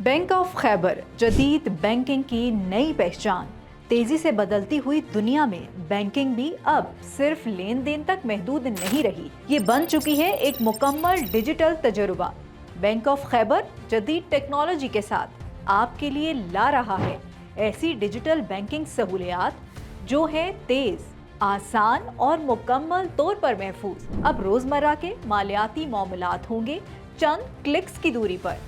Bank of Khyber जदीद banking की नई पहचान। तेजी से बदलती हुई दुनिया में बैंकिंग भी अब सिर्फ लेन देन तक महदूद नहीं रही, ये बन चुकी है एक मुकम्मल डिजिटल तजुर्बा। बैंक ऑफ खैबर जदीद टेक्नोलॉजी के साथ आपके लिए ला रहा है ऐसी डिजिटल बैंकिंग सहूलियात जो है तेज, आसान और मुकम्मल तौर पर महफूज। अब रोजमर्रा के मालियाती मामलात होंगे चंद क्लिक्स की दूरी पर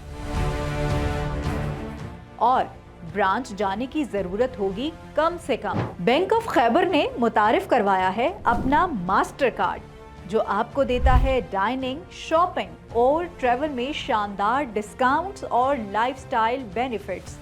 और ब्रांच जाने की जरूरत होगी कम से कम। बैंक ऑफ खैबर ने मुतारिफ करवाया है अपना मास्टर कार्ड, जो आपको देता है डाइनिंग, शॉपिंग और ट्रैवल में शानदार डिस्काउंट्स और लाइफस्टाइल बेनिफिट्स।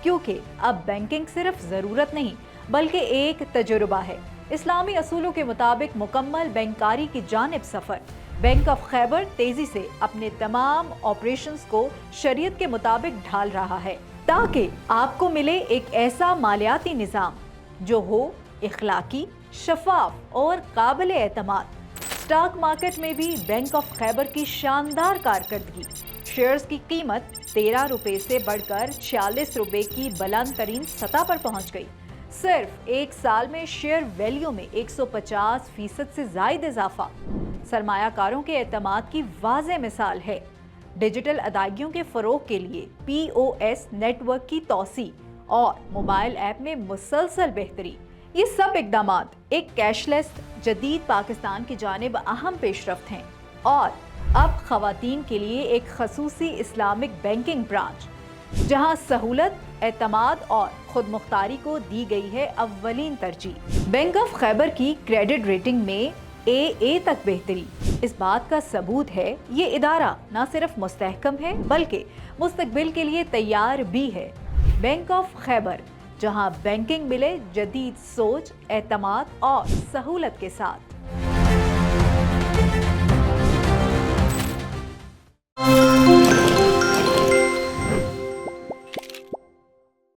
क्योंकि अब बैंकिंग सिर्फ जरूरत नहीं बल्कि एक तजुर्बा है। इस्लामी असूलों के मुताबिक मुकम्मल बैंककारी की जानिब सफर। बैंक ऑफ खैबर तेजी से अपने तमाम ऑपरेशंस को शरीयत के मुताबिक ढाल रहा है ताकि आपको मिले एक ऐसा मालियाती निज़ाम जो हो इखलाकी, शफाफ और काबिल एतमाद। स्टॉक मार्केट में भी बैंक ऑफ खैबर की शानदार कारकर्दगी। शेयर्स की कीमत 13 रुपए से बढ़कर 46 रुपए की बुलंद तरीन सतह पर पहुंच गई। सिर्फ एक साल में शेयर वैल्यू में 150% से ज्यादा इजाफा सरमायाकारों के एतमाद की वाज़ेह मिसाल है। डिजिटल अदायगियों के फरोग के लिए POS नेटवर्क की तौसी और मोबाइल ऐप में मुसलसल बेहतरी, ये सब इकदामात एक कैशलेस जदीद पाकिस्तान की जानिब अहम पेशरफ्त हैं। और अब खवातीन के लिए एक खसूसी इस्लामिक बैंकिंग ब्रांच जहां सहूलत, एतमाद और खुद मुख्तारी को दी गई है अव्वलीन तरजीह। बैंक ऑफ खैबर की क्रेडिट रेटिंग में AA तक बेहतरी इस बात का सबूत है ये इदारा न सिर्फ मुस्तहकम है बल्कि मुस्तकबिल के लिए तैयार भी है। बैंक ऑफ खैबर, जहां बैंकिंग मिले जदीद सोच, एतमाद और सहूलत के साथ।